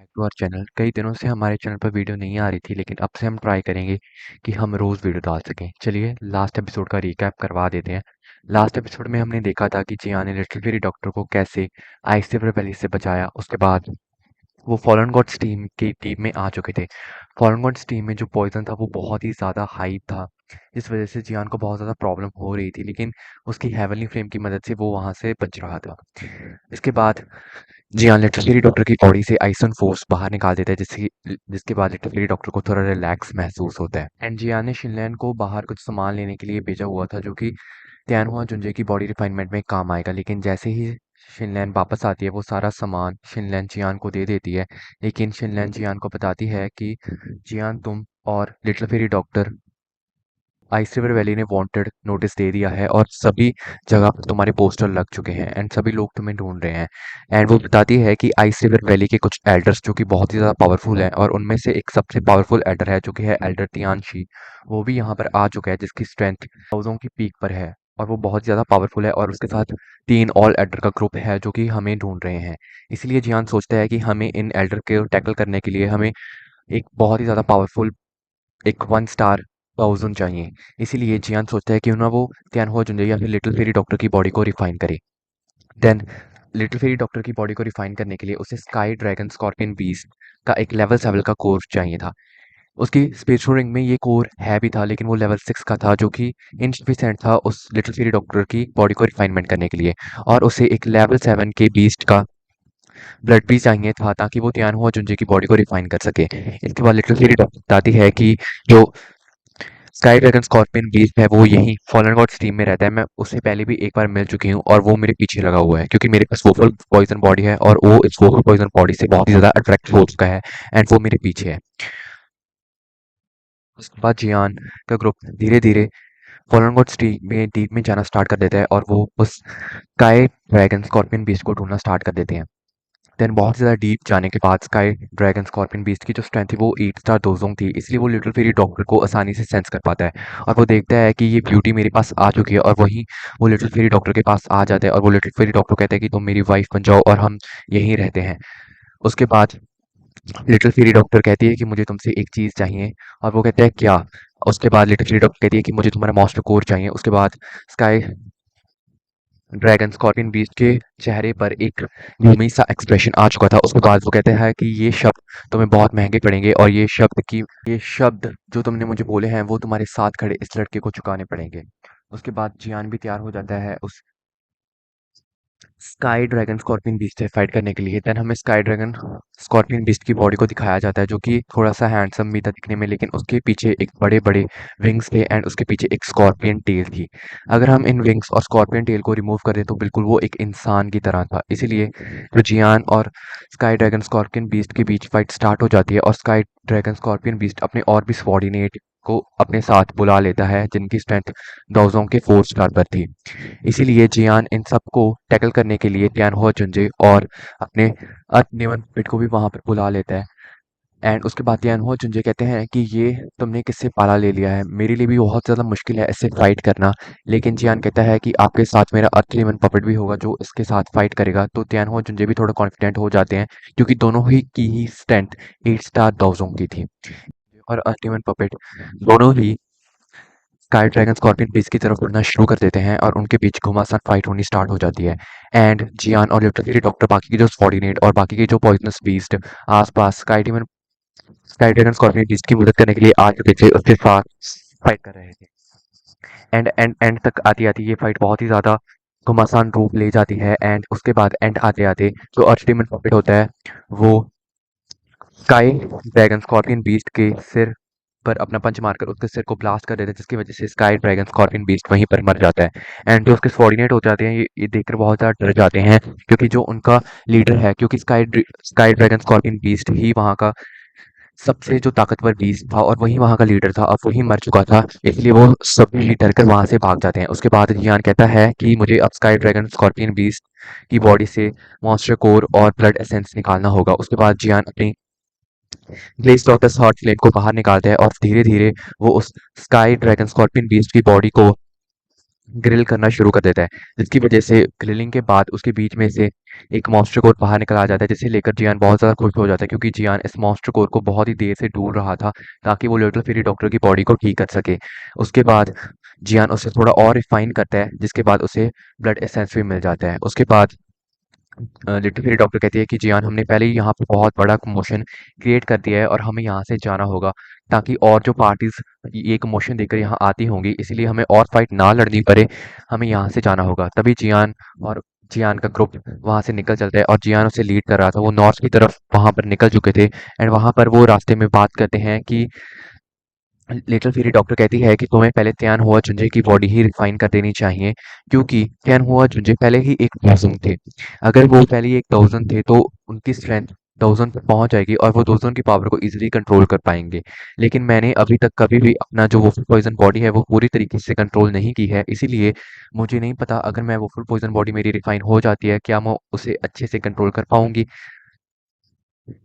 Back to our channel. कई दिनों से हमारे चैनल पर वीडियो नहीं आ रही थी, लेकिन अब से हम ट्राई करेंगे कि हम रोज़ वीडियो डाल सकें। चलिए लास्ट एपिसोड का रिकैप करवा देते हैं। लास्ट एपिसोड में हमने देखा था कि जियान ने लिटिल फेरी डॉक्टर को कैसे आइस रिवर वैली से बचाया। उसके बाद वो फॉलन गॉड्स टीम की टीम में आ चुके थे। फॉलन गॉड्स टीम में जो पॉइजन था वो बहुत ही ज़्यादा हाइप था, जिस वजह से जियान को बहुत ज़्यादा प्रॉब्लम हो रही थी, लेकिन उसकी हेवनली फ्लेम की मदद से वो वहाँ से बच रहा था। इसके बाद जी हाँ, लिटरली डॉक्टर की बॉडी से आइसन फोर्स बाहर निकाल देता है, जिसके बाद लिटरली डॉक्टर को थोड़ा रिलैक्स महसूस होता है। एंड जियान ने शिनलैन को बाहर कुछ सामान लेने के लिए भेजा हुआ था, जो कि तियानहुआ जुंजे की बॉडी रिफाइनमेंट में काम आएगा। लेकिन जैसे ही शिनलैन वापस आती है, वो सारा सामान शिनलैन जियान को दे देती है। लेकिन शिनलैन जियान को बताती है कि जियान, तुम और little fairy doctor ice river valley ने वांटेड नोटिस दे दिया है और सभी जगह पर तुम्हारे पोस्टर लग चुके हैं एंड सभी लोग तुम्हें ढूंढ रहे हैं। एंड वो बताती है कि आइस रिवर वैली के कुछ एल्डर्स जो कि बहुत ही ज़्यादा पावरफुल हैं, और उनमें से एक सबसे पावरफुल एल्डर है जो कि है एल्डर तियानशी। वो भी यहाँ पर आ चुका है, जिसकी स्ट्रेंथ थाउजों की पीक पर है और वो बहुत ज़्यादा पावरफुल है। और उसके साथ 3 ऑल एल्डर का ग्रुप है जो कि हमें ढूंढ रहे हैं। इसलिए जियान सोचता है कि हमें इन एल्डर को टैकल करने के लिए हमें एक बहुत ही ज़्यादा पावरफुल एक 1 स्टार थाउज़न चाहिए। इसीलिए जियान सोचता है क्यों ना वो तियानहुआ जुंजे या फिर लिटिल फेरी डॉक्टर की बॉडी को रिफाइन करे। देन लिटिल फेरी डॉक्टर की बॉडी को रिफाइन करने के लिए उसे स्काई ड्रैगन स्कॉर्पियन बीस्ट का एक लेवल 7 का कोर चाहिए था। उसकी स्पेस रिंग में ये कोर है भी था, लेकिन वो लेवल 6 का था, जो कि इनसफिशिएंट था उस लिटिल फेरी डॉक्टर की बॉडी को रिफाइनमेंट करने के लिए। और उसे एक लेवल 7 के बीस्ट का ब्लड भी चाहिए था, ताकि वो तियानहुआ जुंजे की बॉडी को रिफाइन कर सके। इसके बाद लिटिल फेरी डॉक्टर बताती है कि जो स्काई ड्रैगन स्कॉर्पियन बीस्ट है वो यहीं फॉलन गॉड्स टीम में रहता है। मैं उससे पहले भी एक बार मिल चुकी हूँ और वो मेरे पीछे लगा हुआ है, क्योंकि मेरे पास वोफल पॉइजन बॉडी है और वो इस वोफल पॉइजन बॉडी से बहुत ही ज़्यादा अट्रैक्ट हो चुका है एंड वो मेरे पीछे है। उसके बाद जियान का ग्रुप धीरे धीरे फॉलन गॉड्स टीम में डीप में जाना स्टार्ट कर देता है और वो उस स्काई ड्रैगन स्कॉर्पियन बीस्ट को ढूंढना स्टार्ट कर देते हैं। देन बहुत ज़्यादा डीप जाने के बाद स्काई ड्रैगन स्कॉर्पियन बीस्ट की जो स्ट्रेंथ थी वो 8 स्टार दोजोंग थी, इसलिए वो लिटिल फेरी डॉक्टर को आसानी से सेंस कर पाता है। और वो देखता है कि ये ब्यूटी मेरे पास आ चुकी है, और वहीं वो लिटिल फेरी डॉक्टर के पास आ जाता है और वो लिटिल फेरी डॉक्टर कहता है कि तुम मेरी वाइफ बन जाओ और हम यहीं रहते हैं। उसके बाद लिटिल फेरी डॉक्टर कहती है कि मुझे तुमसे एक चीज़ चाहिए, और वो कहते हैं क्या। उसके बाद लिटिल फेरी डॉक्टर कहती है कि मुझे तुम्हारा मास्टर कोर चाहिए। उसके बाद स्काई ड्रैगन स्कॉर्पियन बीस्ट के चेहरे पर एक gloomy सा एक्सप्रेशन आ चुका था। उसके बाद वो कहते हैं कि ये शब्द तुम्हें बहुत महंगे पड़ेंगे, और ये शब्द जो तुमने मुझे बोले हैं वो तुम्हारे साथ खड़े इस लड़के को चुकाने पड़ेंगे। उसके बाद जियान भी तैयार हो जाता है उस स्काई ड्रैगन स्कॉर्पियन बीस्ट से फाइट करने के लिए। देन हमें स्काई ड्रैगन स्कॉर्पियन बीस्ट की बॉडी को दिखाया जाता है, जो कि थोड़ा सा हैंडसम भी था दिखने में, लेकिन उसके पीछे एक बड़े बड़े विंग्स थे एंड उसके पीछे एक स्कॉर्पियन टेल थी। अगर हम इन विंग्स और स्कॉर्पियन टेल को रिमूव कर दें तो बिल्कुल वो एक इंसान की तरह था। इसीलिए जो जियान और स्काई ड्रैगन स्कॉर्पियन बीस्ट के बीच फाइट स्टार्ट हो जाती है, और स्काई ड्रैगन स्कॉर्पियन बीस्ट अपने और भी सबॉर्डिनेट को अपने साथ बुला लेता है, जिनकी स्ट्रेंथ दाओजोंग के 4 स्टार पर थी। इसीलिए जियान इन सबको टैकल करने के लिए तियानहुआ जुंजे और अपने अर्थ पिट को भी वहां पर बुला लेता है। एंड उसके बाद तियानहुआ जुंजे कहते हैं कि ये तुमने किससे पाला ले लिया है, मेरे लिए भी बहुत ज़्यादा मुश्किल है इससे फाइट करना। लेकिन जियान कहता है कि आपके साथ मेरा अर्थ पपेट भी होगा जो इसके साथ फाइट करेगा। तो तियानहुआ जुंजे भी थोड़ा कॉन्फिडेंट हो जाते हैं, क्योंकि दोनों ही की ही स्ट्रेंथ 8 स्टार दाओजोंग की थी। और अर्थ पपेट दोनों ही स्काई ड्रैगन स्कॉर्पियन बीच की तरफ उड़ना शुरू कर देते हैं और उनके बीच घमासान फाइट होनी स्टार्ट हो जाती है। एंड जियान और लिटरली डॉक्टर, बाकी के जो सबॉर्डिनेट और बाकी के जो पॉइजनस बीस्ट आसपास स्काई ड्रैगन स्कॉर्पियन बीस्ट की मदद करने के लिए आ चुके थे, उसके साथ फाइट कर रहे थे। एंड एंड एंड तक आती आती ये फाइट बहुत ही ज़्यादा घमासान रूप ले जाती है। एंड उसके बाद एंड आते आते जो अर्चडीमन पपेट होता है वो स्काई ड्रैगन स्कॉर्पियन बीस्ट के सिर पर अपना पंच मारकर उसके सिर को ब्लास्ट कर देता है, जिसकी वजह से स्काई ड्रैगन स्कॉर्पियन बीस्ट वहीं पर मर जाता है। एंड जो उसके सबॉर्डिनेट हो जाते हैं ये देखकर बहुत ज़्यादा डर जाते हैं, क्योंकि जो उनका लीडर है, क्योंकि स्काई ड्रैगन स्कॉर्पियन बीस्ट ही वहाँ का सबसे जो ताकतवर बीस्ट था और वही वहाँ का लीडर था, अब वही मर चुका था। इसलिए वो सभी डर कर वहाँ से भाग जाते हैं। उसके बाद जियान कहता है कि मुझे अब स्काई ड्रैगन स्कॉर्पियन बीस्ट की बॉडी से मॉन्स्टर कोर और ब्लड एसेंस निकालना होगा। उसके बाद जियान अपनी ग्लेस डॉटर्स हॉट फ्लेम को बाहर निकालता है और धीरे धीरे वो उस स्काई ड्रैगन स्कॉर्पियन बीस्ट की बॉडी को ग्रिल करना शुरू कर देता है, जिसकी वजह से ग्रिलिंग के बाद उसके बीच में से एक मॉन्स्टर कोर बाहर निकल आ जाता है, जिसे लेकर जियान बहुत ज़्यादा खुश हो जाता है क्योंकि जियान इस मॉन्स्टर कोर को बहुत ही देर से ढूंढ रहा था ताकि वो लिटिल फेरी डॉक्टर की बॉडी को ठीक कर सके। उसके बाद जियान उसे थोड़ा और रिफाइन करता है, जिसके बाद उसे ब्लड एसेंस भी मिल जाता है। उसके बाद लिटिल फेरी डॉक्टर कहती है कि जियान, हमने पहले ही यहाँ पे बहुत बड़ा कमोशन क्रिएट कर दिया है और हमें यहाँ से जाना होगा ताकि और जो पार्टीज ये कमोशन देकर यहाँ आती होंगी, इसीलिए हमें और फाइट ना लड़नी पड़े, हमें यहाँ से जाना होगा। तभी जियान और जियान का ग्रुप वहाँ से निकल चलता है और जियान उसे लीड कर रहा था। वो नॉर्थ की तरफ वहाँ पर निकल चुके थे एंड वहाँ पर वो रास्ते में बात करते हैं कि लिटिल फेरी डॉक्टर कहती है कि तुम्हें पहले त्यान हुआ चुंजे की बॉडी ही रिफाइन कर देनी चाहिए, क्योंकि त्यान हुआ चुंजे पहले ही एक थाउजेंड थे। अगर वो पहले ही एक थाउजेंड थे तो उनकी स्ट्रेंथ थाउजेंड तक पहुंच जाएगी और वो थाउजेंड की पावर को इजीली कंट्रोल कर पाएंगे। लेकिन मैंने अभी तक कभी भी अपना जो वो फुल पॉइजन बॉडी है वो पूरी तरीके से कंट्रोल नहीं की है, इसीलिए मुझे नहीं पता अगर मैं वो फुल पॉइजन बॉडी मेरी रिफाइन हो जाती है क्या मैं उसे अच्छे से कंट्रोल कर पाऊंगी।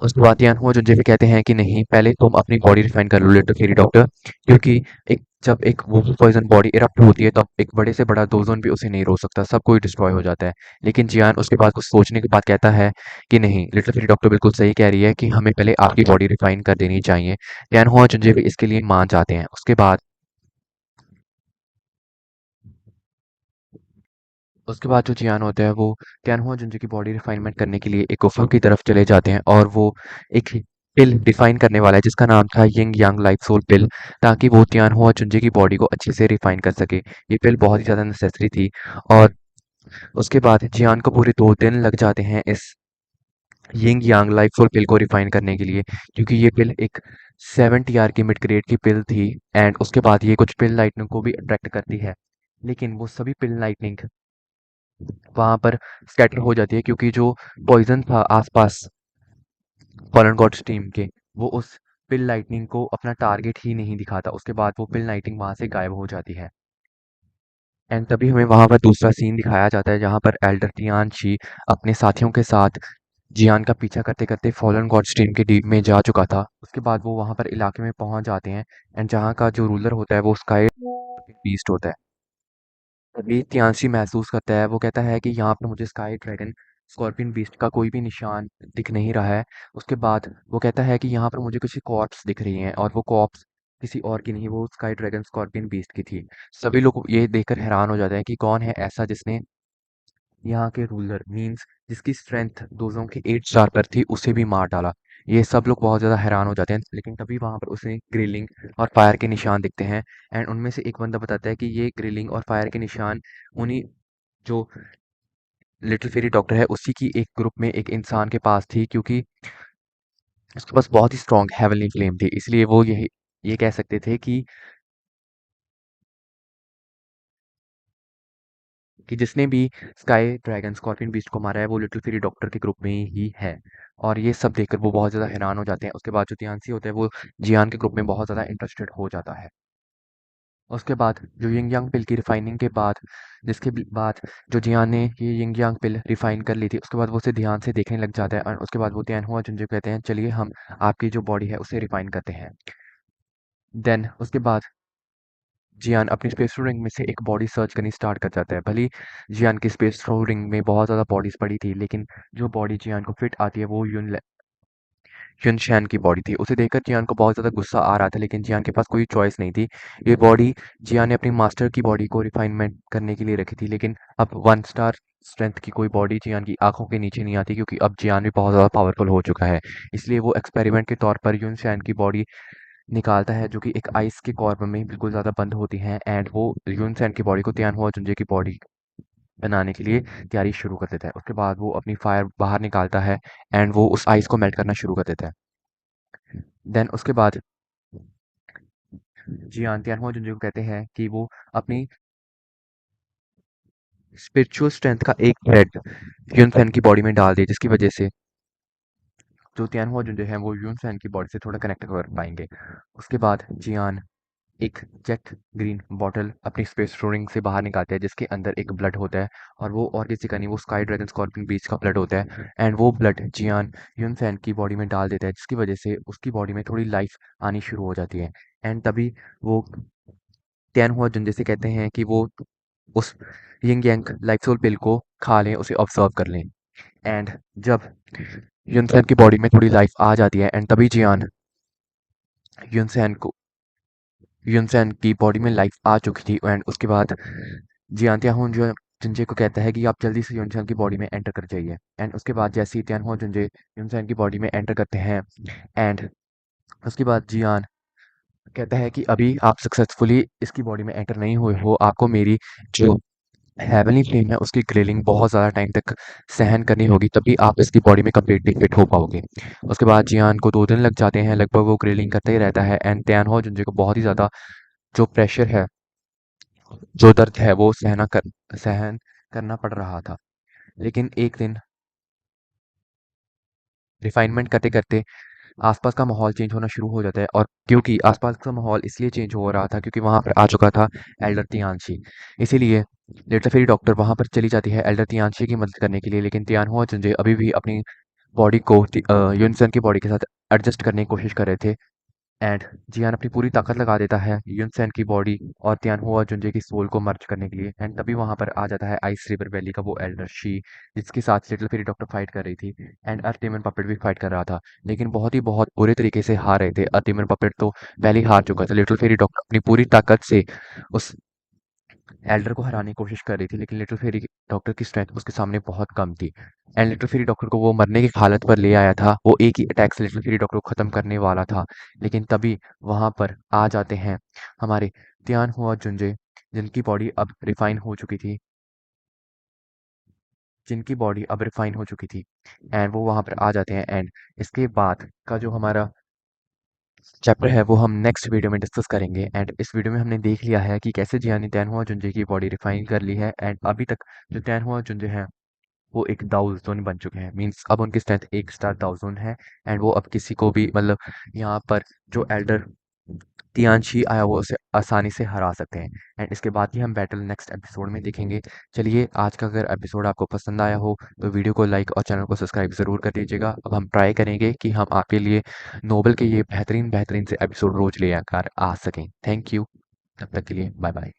उसके बाद यान हुआ जो जेफे कहते हैं कि नहीं, पहले तुम अपनी बॉडी रिफाइन कर लो लिटिल फेरी डॉक्टर, क्योंकि एक जब एक वो पॉइजन बॉडी इरप्ट होती है तब एक बड़े से बड़ा दोजन भी उसे नहीं रोक सकता, सब कोई डिस्ट्रॉय हो जाता है। लेकिन जियान उसके बाद कुछ सोचने के बाद कहता है कि नहीं, लिटिल फेरी डॉक्टर बिल्कुल सही कह रही है कि हमें पहले आपकी बॉडी रिफाइन कर देनी चाहिए। यान हुआ जुंजेबी इसके लिए मान जाते हैं। उसके बाद जो जियान होता है वो तियानहुआ जुंजे की बॉडी रिफाइनमेंट करने के लिए एक गुफा की तरफ चले जाते हैं और वो एक पिल डिफाइन करने वाला है जिसका नाम था यिंग यांग लाइफ सोल पिल, ताकि वो तियानहुआ जुंजे की बॉडी को अच्छे से रिफाइन कर सके। ये पिल बहुत ही ज़्यादा नेसेसरी थी। और उसके बाद जियान को पूरे 2 दिन लग जाते हैं इस यिंग यांग लाइफ सोल पिल को रिफाइन करने के लिए, क्योंकि ये पिल एक 7 टीआर की मिड ग्रेड की पिल थी। एंड उसके बाद ये कुछ पिल लाइटनिंग को भी अट्रैक्ट करती है, लेकिन वो सभी पिल लाइटनिंग वहाँ पर स्कैटर हो जाती है क्योंकि जो पॉइजन था आसपास फॉरेन गॉड्स टीम के, वो उस पिल लाइटनिंग को अपना टारगेट ही नहीं दिखाता। उसके बाद वो पिल लाइटनिंग वहाँ से गायब हो जाती है। एंड तभी हमें वहाँ पर दूसरा सीन दिखाया जाता है जहाँ पर एल्डर टियान शी अपने साथियों के साथ जियान का पीछा करते करते फॉलन गॉड्स टीम के डीप में जा चुका था। उसके बाद वो वहाँ पर इलाके में पहुँच जाते हैं एंड जहाँ का जो रूलर होता है वो स्काई बीस्ट होता है। तभी तियांशी महसूस करता है, वो कहता है कि यहाँ पर मुझे स्काई ड्रैगन स्कॉर्पियन बीस्ट का कोई भी निशान दिख नहीं रहा है। उसके बाद वो कहता है कि यहाँ पर मुझे कुछ कॉर्प्स दिख रही हैं और वो कॉर्प्स किसी और की नहीं, वो स्काई ड्रैगन स्कॉर्पियन बीस्ट की थी। सभी लोग ये देखकर हैरान हो जाते हैं कि कौन है ऐसा जिसने यहाँ के रूलर मीन्स जिसकी स्ट्रेंथ दोजों के 8 स्टार पर थी उसे भी मार डाला। ये सब लोग बहुत ज़्यादा हैरान हो जाते हैं, लेकिन तभी वहाँ पर उसे ग्रिलिंग और फायर के निशान दिखते हैं। एंड उनमें से एक बंदा बताता है कि ये ग्रिलिंग और फायर के निशान उन्हीं जो लिटिल फेरी डॉक्टर है उसी की एक ग्रुप में एक इंसान के पास थी, क्योंकि उसके पास बहुत ही स्ट्रॉन्ग हेवनली फ्लेम थी, इसलिए वो ये कह सकते थे कि जिसने भी स्काई ड्रैगन स्कॉर्पियन बीस्ट को मारा है वो लिटिल फेरी डॉक्टर के ग्रुप में ही है। और ये सब देखकर वो बहुत ज़्यादा हैरान हो जाते हैं। उसके बाद जो तियानसी होता है वो जियान के ग्रुप में बहुत ज़्यादा इंटरेस्टेड हो जाता है। उसके बाद जो यिंग यांग पिल की रिफाइनिंग के बाद बाद जो जियान ने ये यिंग यांग पिल रिफाइन कर ली थी, उसके बाद वो उसे ध्यान से देखने लग जाता है और उसके बाद वो तियान हुआ जुंजे कहते हैं चलिए हम आपकी जो बॉडी है उसे रिफाइन करते हैं। देन उसके बाद जियान अपनी स्पेस रिंग में से एक बॉडी सर्च करनी स्टार्ट कर जाता है। भली जियान की स्पेस रिंग में बहुत ज़्यादा बॉडीज पड़ी थी, लेकिन जो बॉडी जियान को फिट आती है वो युन शैन की बॉडी थी। उसे देखकर जियान को बहुत ज़्यादा गुस्सा आ रहा था, लेकिन जियान के पास कोई चॉइस नहीं थी। ये बॉडी जियान ने अपनी मास्टर की बॉडी को रिफाइनमेंट करने के लिए रखी थी, लेकिन अब 1 स्टार स्ट्रेंथ की कोई बॉडी जियान की आंखों के नीचे नहीं आती, क्योंकि अब जियान भी बहुत ज़्यादा पावरफुल हो चुका है। इसलिए वो एक्सपेरिमेंट के तौर पर युन शैन की बॉडी निकालता है, जो कि एक आइस के कॉर्प में बिल्कुल ज़्यादा बंद होती हैं। एंड वो यून सैन की बॉडी को तियान हुआ जुंजे की बॉडी बनाने के लिए तैयारी शुरू कर देता है। उसके बाद वो अपनी फायर बाहर निकालता है एंड वो उस आइस को मेल्ट करना शुरू कर देता है। देन उसके बाद जियान तियान हुआ जुंजे को कहते हैं कि वो अपनी स्पिरिचुअल स्ट्रेंथ का एक थ्रेड यून सैन की बॉडी में डाल दे, जिसकी वजह से जो तियान हुआ जुंजे हैं वो यून सैन की बॉडी से थोड़ा कनेक्ट कर पाएंगे। उसके बाद जियान एक जेट ग्रीन बॉटल अपनी स्पेस रिंग से बाहर निकालते हैं, जिसके अंदर एक ब्लड होता है और वो और किसी का नहीं, वो स्काई ड्रैगन स्कॉर्पियन बीच का ब्लड होता है। एंड वो ब्लड जियान यून फैन की बॉडी में डाल देता है, जिसकी वजह से उसकी बॉडी में थोड़ी लाइफ आनी शुरू हो जाती है। एंड तभी वो टैन हुआ जन जैसे कहते हैं कि वो उस यिंग यांग लाइफ सोल पिल को खा लें, उसे ऑब्जर्व कर लें। एंड जब युनसेन की बॉडी में थोड़ी लाइफ आ जाती है एंड तभी जियान युनसेन को युनसेन की बॉडी में लाइफ आ चुकी थी एंड उसके बाद जियान त्याहुन जो जुंजे को कहता है कि आप जल्दी से युनसेन की बॉडी में एंटर कर जाइए। एंड उसके बाद जैसे ही त्यानहुआ जुंजे युनसेन की बॉडी में एंटर करते हैं एंड उसके बाद जियान कहता है कि अभी आप सक्सेसफुली इसकी बॉडी में एंटर नहीं हुए हो, आपको मेरी जो हेवनली फ्लेम है उसकी ग्रिलिंग बहुत ज़्यादा टाइम तक सहन करनी होगी, तभी आप इसकी बॉडी में कंप्लीटली फिट हो पाओगे। उसके बाद जियान को 2 दिन लग जाते हैं, लगभग वो ग्रिलिंग करता ही रहता है एंड त्यानहुआ जुंजे को बहुत ही ज़्यादा जो प्रेशर है, जो दर्द है वो सहन करना पड़ रहा था। लेकिन एक दिन रिफाइनमेंट करते-करते आसपास का माहौल चेंज होना शुरू हो जाता है और क्योंकि आसपास का माहौल इसलिए चेंज हो रहा था क्योंकि वहाँ पर आ चुका था एल्डर तियांशी। इसीलिए लिटिल फेरी डॉक्टर वहाँ पर चली जाती है एल्डर तियांशी की मदद करने के लिए, लेकिन तियानहुआ जुंजे अभी भी अपनी बॉडी को युनसेन की बॉडी के साथ एडजस्ट करने की कोशिश कर रहे थे। एंड जियान अपनी पूरी ताकत लगा देता है युनसेन की बॉडी और तियानहुआ जुंजे की सोल को मर्ज करने के लिए एंड तभी वहां पर आ जाता है आइस रिवर वैली का वो एल्डर शी, जिसके साथ लिटिल फेरी डॉक्टर फाइट कर रही थी एंड अर्थ पपेट भी फाइट कर रहा था, लेकिन बहुत बुरे तरीके से हार रहे थे। अर्थ पपेट तो पहले ही हार चुका था। लिटिल फेरी डॉक्टर अपनी पूरी ताकत से उस एल्डर को हराने की कोशिश कर रही थी, लेकिन लिटिल फेरी डॉक्टर की स्ट्रेंथ उसके सामने बहुत कम थी एंड लिटिल फेरी डॉक्टर को वो मरने की हालत पर ले आया था। वो एक ही अटैक से लिटिल फेरी डॉक्टर को ख़त्म करने वाला था, लेकिन तभी वहाँ पर आ जाते हैं हमारे तियान हुआ जुंजे, जिनकी बॉडी अब रिफाइन हो चुकी थी जिनकी बॉडी अब रिफाइन हो चुकी थी एंड वो वहाँ पर आ जाते हैं। एंड इसके बाद का जो हमारा चैप्टर है वो हम नेक्स्ट वीडियो में डिस्कस करेंगे। एंड इस वीडियो में हमने देख लिया है कि कैसे जिया ने तैनहुआ जुंजे की बॉडी रिफाइन कर ली है एंड अभी तक जो तैनहुआ जुंजे हैं वो एक दाऊज़ोन बन चुके हैं, मीन्स अब उनकी स्ट्रेंथ 1 स्टार दाऊज़ोन है एंड वो अब किसी को भी मतलब यहाँ पर जो एल्डर तियांशी आया वो उसे आसानी से हरा सकते हैं। एंड इसके बाद ही हम बैटल नेक्स्ट एपिसोड में देखेंगे। चलिए, आज का अगर एपिसोड आपको पसंद आया हो तो वीडियो को लाइक और चैनल को सब्सक्राइब ज़रूर कर दीजिएगा। अब हम ट्राई करेंगे कि हम आपके लिए नोबल के ये बेहतरीन बेहतरीन से एपिसोड रोज ले आकर आ सकें। Thank you. तब तक के लिए बाय बाय।